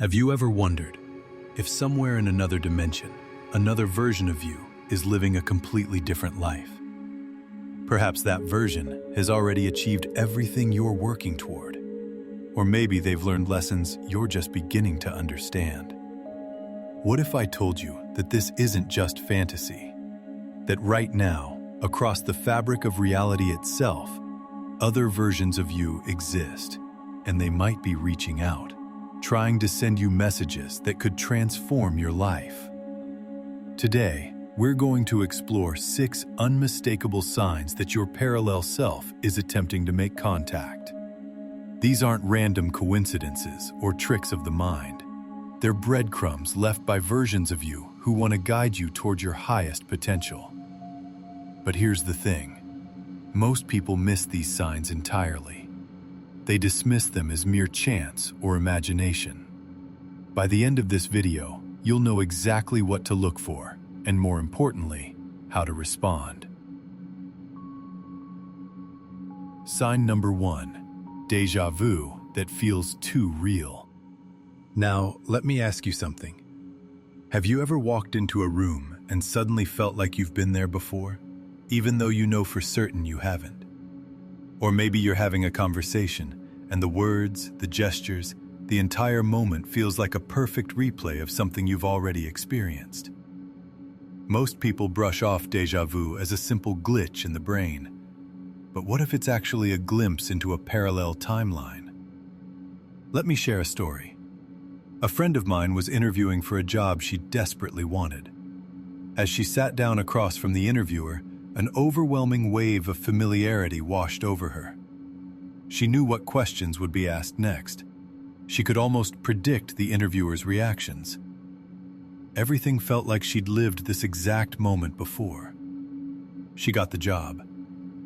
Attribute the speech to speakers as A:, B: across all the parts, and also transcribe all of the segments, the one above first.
A: Have you ever wondered if somewhere in another dimension, another version of you is living a completely different life? Perhaps that version has already achieved everything you're working toward. Or maybe they've learned lessons you're just beginning to understand. What if I told you that this isn't just fantasy? That right now, across the fabric of reality itself, other versions of you exist, and they might be reaching out, trying to send you messages that could transform your life. Today, we're going to explore 6 unmistakable signs that your parallel self is attempting to make contact. These aren't random coincidences or tricks of the mind. They're breadcrumbs left by versions of you who want to guide you toward your highest potential. But here's the thing. Most people miss these signs entirely. They dismiss them as mere chance or imagination. By the end of this video, you'll know exactly what to look for, and more importantly, how to respond. Sign number 1, déjà vu that feels too real. Now, let me ask you something. Have you ever walked into a room and suddenly felt like you've been there before, even though you know for certain you haven't? Or maybe you're having a conversation, and the words, the gestures, the entire moment feels like a perfect replay of something you've already experienced. Most people brush off déjà vu as a simple glitch in the brain. But what if it's actually a glimpse into a parallel timeline? Let me share a story. A friend of mine was interviewing for a job she desperately wanted. As she sat down across from the interviewer, an overwhelming wave of familiarity washed over her. She knew what questions would be asked next. She could almost predict the interviewer's reactions. Everything felt like she'd lived this exact moment before. She got the job,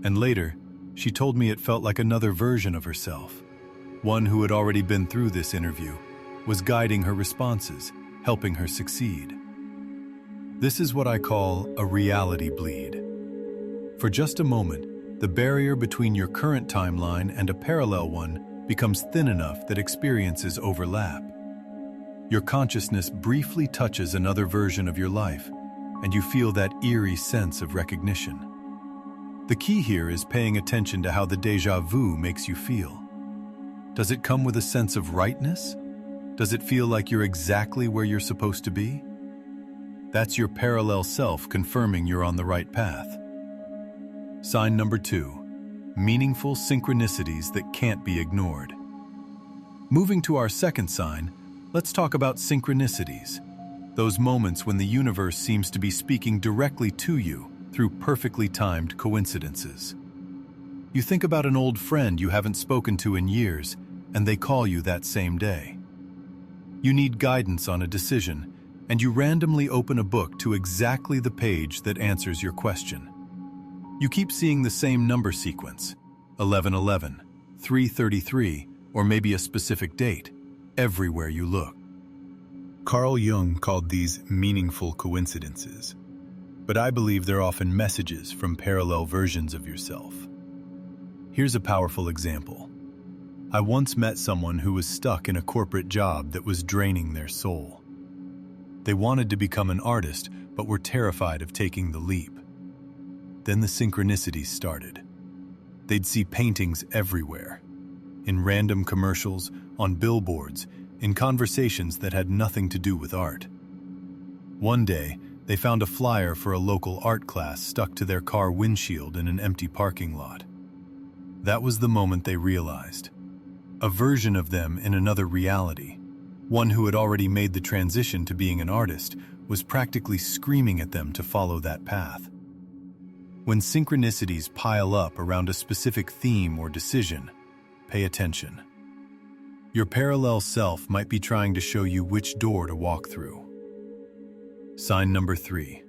A: and later, she told me it felt like another version of herself, one who had already been through this interview, was guiding her responses, helping her succeed. This is what I call a reality bleed. For just a moment, the barrier between your current timeline and a parallel one becomes thin enough that experiences overlap. Your consciousness briefly touches another version of your life, and you feel that eerie sense of recognition. The key here is paying attention to how the déjà vu makes you feel. Does it come with a sense of rightness? Does it feel like you're exactly where you're supposed to be? That's your parallel self confirming you're on the right path. Sign number 2, meaningful synchronicities that can't be ignored. Moving to our second sign, let's talk about synchronicities, those moments when the universe seems to be speaking directly to you through perfectly timed coincidences. You think about an old friend you haven't spoken to in years, and they call you that same day. You need guidance on a decision, and you randomly open a book to exactly the page that answers your question. You keep seeing the same number sequence, 1111, 333, or maybe a specific date, everywhere you look. Carl Jung called these meaningful coincidences, but I believe they're often messages from parallel versions of yourself. Here's a powerful example. I once met someone who was stuck in a corporate job that was draining their soul. They wanted to become an artist, but were terrified of taking the leap. Then the synchronicities started. They'd see paintings everywhere, in random commercials, on billboards, in conversations that had nothing to do with art. One day, they found a flyer for a local art class stuck to their car windshield in an empty parking lot. That was the moment they realized. A version of them in another reality, one who had already made the transition to being an artist, was practically screaming at them to follow that path. When synchronicities pile up around a specific theme or decision, pay attention. Your parallel self might be trying to show you which door to walk through. Sign number 3,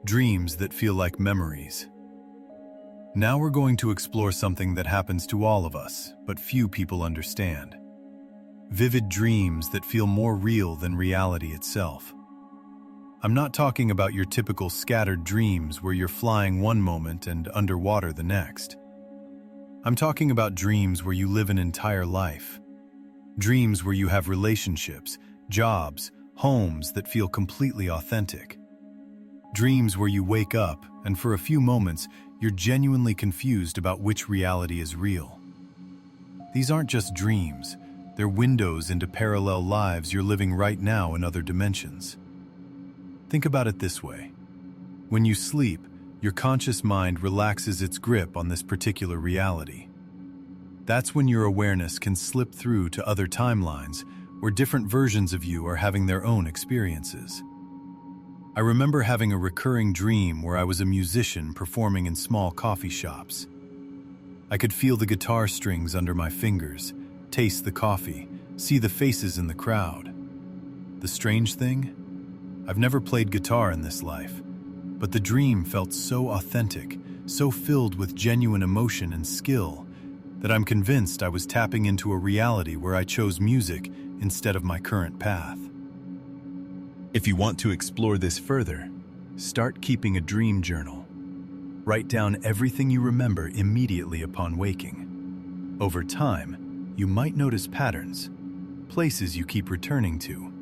A: dreams that feel like memories. Now we're going to explore something that happens to all of us, but few people understand. Vivid dreams that feel more real than reality itself. I'm not talking about your typical scattered dreams where you're flying one moment and underwater the next. I'm talking about dreams where you live an entire life. Dreams where you have relationships, jobs, homes that feel completely authentic. Dreams where you wake up and for a few moments you're genuinely confused about which reality is real. These aren't just dreams, they're windows into parallel lives you're living right now in other dimensions. Think about it this way. When you sleep, your conscious mind relaxes its grip on this particular reality. That's when your awareness can slip through to other timelines where different versions of you are having their own experiences. I remember having a recurring dream where I was a musician performing in small coffee shops. I could feel the guitar strings under my fingers, taste the coffee, see the faces in the crowd. The strange thing? I've never played guitar in this life, but the dream felt so authentic, so filled with genuine emotion and skill, that I'm convinced I was tapping into a reality where I chose music instead of my current path. If you want to explore this further, start keeping a dream journal. Write down everything you remember immediately upon waking. Over time, you might notice patterns, places you keep returning to,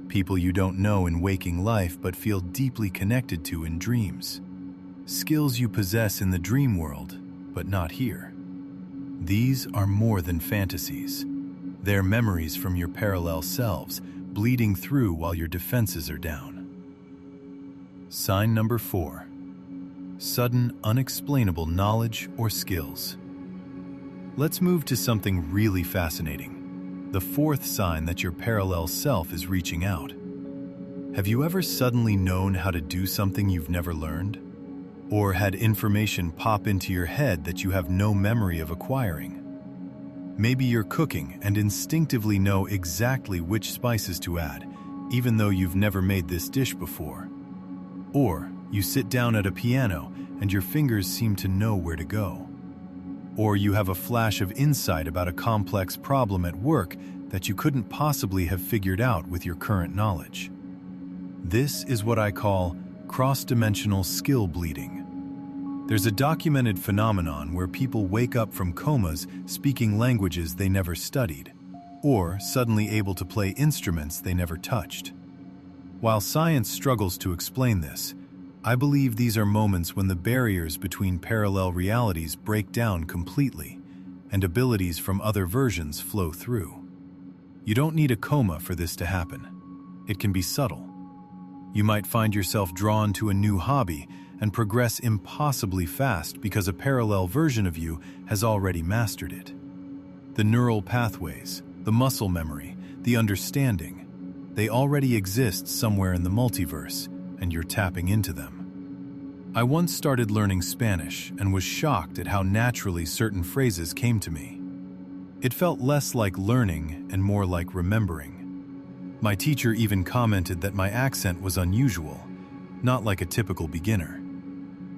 A: people you don't know in waking life but feel deeply connected to in dreams, skills you possess in the dream world but not here. These are more than fantasies. They're memories from your parallel selves, bleeding through while your defenses are down. Sign number 4. Sudden, unexplainable knowledge or skills. Let's move to something really fascinating. The 4th sign that your parallel self is reaching out. Have you ever suddenly known how to do something you've never learned? Or had information pop into your head that you have no memory of acquiring? Maybe you're cooking and instinctively know exactly which spices to add, even though you've never made this dish before. Or you sit down at a piano and your fingers seem to know where to go. Or you have a flash of insight about a complex problem at work that you couldn't possibly have figured out with your current knowledge. This is what I call cross-dimensional skill bleeding. There's a documented phenomenon where people wake up from comas speaking languages they never studied, or suddenly able to play instruments they never touched. While science struggles to explain this, I believe these are moments when the barriers between parallel realities break down completely, and abilities from other versions flow through. You don't need a coma for this to happen. It can be subtle. You might find yourself drawn to a new hobby and progress impossibly fast because a parallel version of you has already mastered it. The neural pathways, the muscle memory, the understanding, they already exist somewhere in the multiverse, and you're tapping into them. I once started learning Spanish and was shocked at how naturally certain phrases came to me. It felt less like learning and more like remembering. My teacher even commented that my accent was unusual, not like a typical beginner.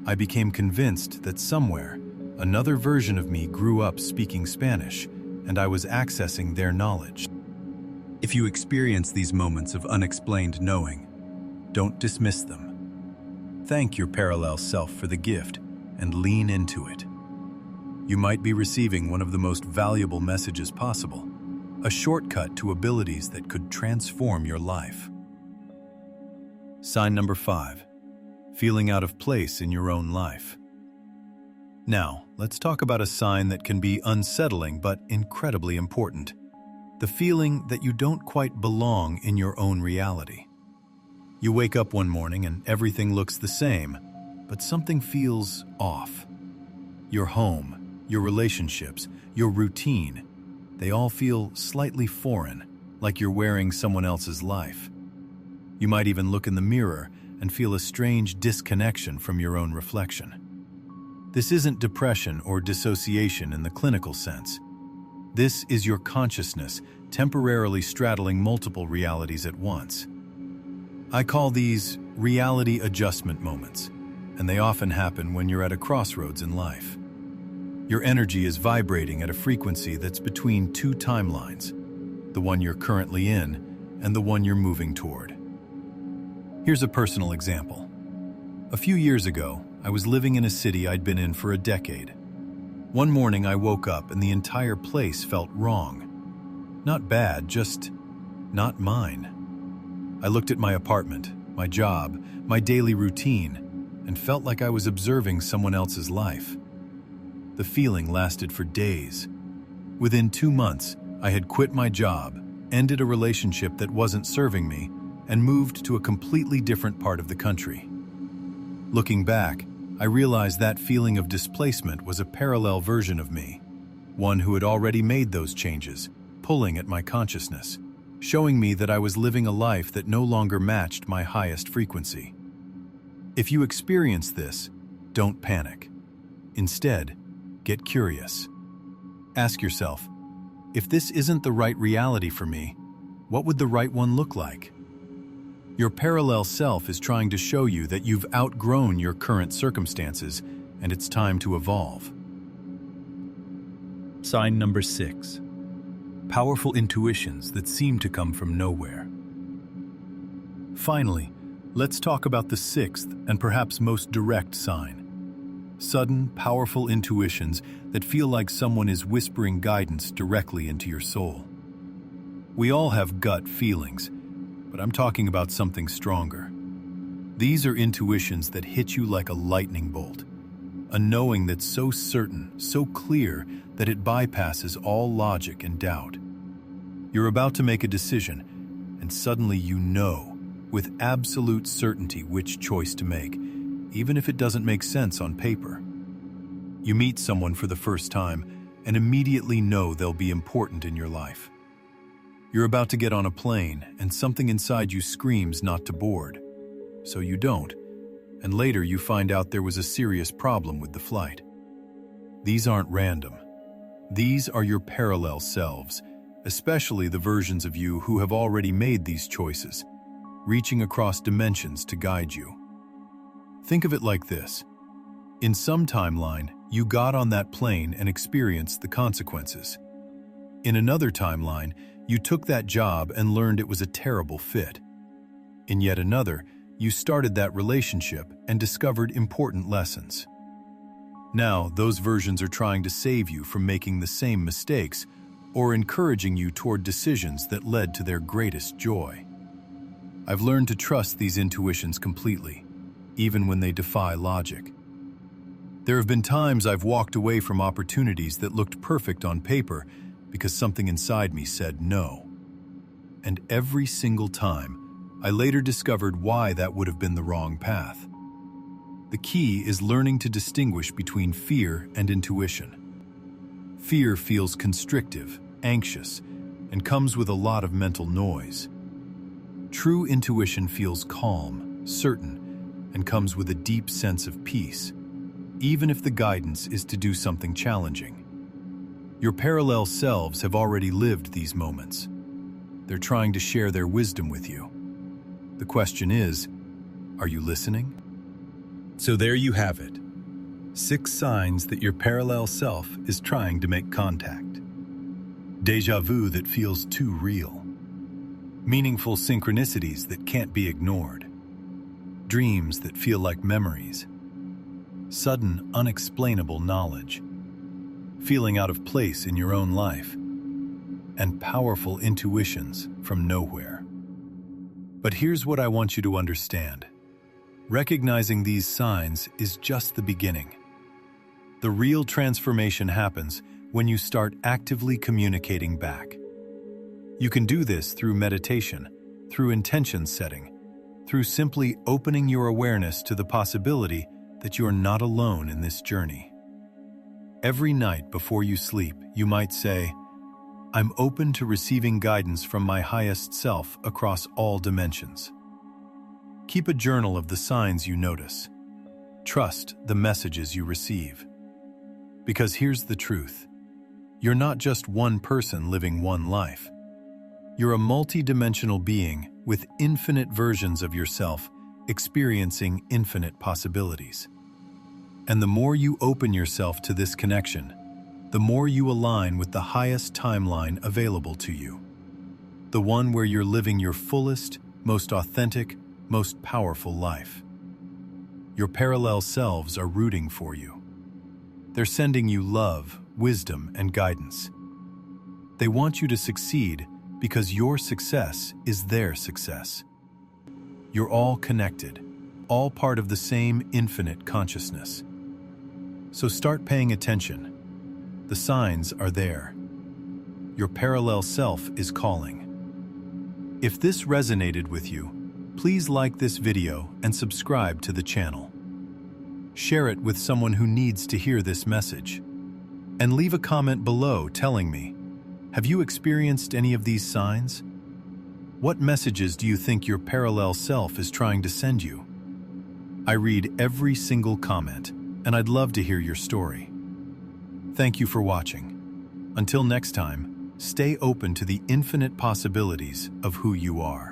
A: I became convinced that somewhere, another version of me grew up speaking Spanish, and I was accessing their knowledge. If you experience these moments of unexplained knowing, don't dismiss them. Thank your parallel self for the gift and lean into it. You might be receiving one of the most valuable messages possible, a shortcut to abilities that could transform your life. Sign number 5. Feeling out of place in your own life. Now, let's talk about a sign that can be unsettling but incredibly important. The feeling that you don't quite belong in your own reality. You wake up one morning and everything looks the same, but something feels off. Your home, your relationships, your routine, they all feel slightly foreign, like you're wearing someone else's life. You might even look in the mirror and feel a strange disconnection from your own reflection. This isn't depression or dissociation in the clinical sense. This is your consciousness temporarily straddling multiple realities at once. I call these reality adjustment moments, and they often happen when you're at a crossroads in life. Your energy is vibrating at a frequency that's between two timelines, the one you're currently in and the one you're moving toward. Here's a personal example. A few years ago, I was living in a city I'd been in for a decade. One morning I woke up and the entire place felt wrong. Not bad, just not mine. I looked at my apartment, my job, my daily routine, and felt like I was observing someone else's life. The feeling lasted for days. Within 2 months, I had quit my job, ended a relationship that wasn't serving me, and moved to a completely different part of the country. Looking back, I realized that feeling of displacement was a parallel version of me, one who had already made those changes, pulling at my consciousness, showing me that I was living a life that no longer matched my highest frequency. If you experience this, don't panic. Instead, get curious. Ask yourself, if this isn't the right reality for me, what would the right one look like? Your parallel self is trying to show you that you've outgrown your current circumstances and it's time to evolve. Sign number 6. Powerful intuitions that seem to come from nowhere. Finally, let's talk about the 6th and perhaps most direct sign. Sudden, powerful intuitions that feel like someone is whispering guidance directly into your soul. We all have gut feelings, but I'm talking about something stronger. These are intuitions that hit you like a lightning bolt, a knowing that's so certain, so clear, that it bypasses all logic and doubt. You're about to make a decision, and suddenly you know, with absolute certainty, which choice to make, even if it doesn't make sense on paper. You meet someone for the first time and immediately know they'll be important in your life. You're about to get on a plane and something inside you screams not to board. So you don't, and later you find out there was a serious problem with the flight. These aren't random. These are your parallel selves, especially the versions of you who have already made these choices, reaching across dimensions to guide you. Think of it like this. In some timeline, you got on that plane and experienced the consequences. In another timeline, you took that job and learned it was a terrible fit. In yet another, you started that relationship and discovered important lessons. Now, those versions are trying to save you from making the same mistakes or encouraging you toward decisions that led to their greatest joy. I've learned to trust these intuitions completely, even when they defy logic. There have been times I've walked away from opportunities that looked perfect on paper because something inside me said no. And every single time, I later discovered why that would have been the wrong path. The key is learning to distinguish between fear and intuition. Fear feels constrictive, anxious, and comes with a lot of mental noise. True intuition feels calm, certain, and comes with a deep sense of peace, even if the guidance is to do something challenging. Your parallel selves have already lived these moments. They're trying to share their wisdom with you. The question is, are you listening? So there you have it. 6 signs that your parallel self is trying to make contact. Déjà vu that feels too real. Meaningful synchronicities that can't be ignored. Dreams that feel like memories. Sudden, unexplainable knowledge. Feeling out of place in your own life. And powerful intuitions from nowhere. But here's what I want you to understand. Recognizing these signs is just the beginning. The real transformation happens when you start actively communicating back. You can do this through meditation, through intention setting, through simply opening your awareness to the possibility that you are not alone in this journey. Every night before you sleep, you might say, I'm open to receiving guidance from my highest self across all dimensions. Keep a journal of the signs you notice. Trust the messages you receive. Because here's the truth. You're not just one person living one life. You're a multidimensional being with infinite versions of yourself experiencing infinite possibilities. And the more you open yourself to this connection, the more you align with the highest timeline available to you. The one where you're living your fullest, most authentic, most powerful life. Your parallel selves are rooting for you. They're sending you love, wisdom, and guidance. They want you to succeed because your success is their success. You're all connected, all part of the same infinite consciousness. So start paying attention. The signs are there. Your parallel self is calling. If this resonated with you, please like this video and subscribe to the channel. Share it with someone who needs to hear this message. And leave a comment below telling me, have you experienced any of these signs? What messages do you think your parallel self is trying to send you? I read every single comment, and I'd love to hear your story. Thank you for watching. Until next time, stay open to the infinite possibilities of who you are.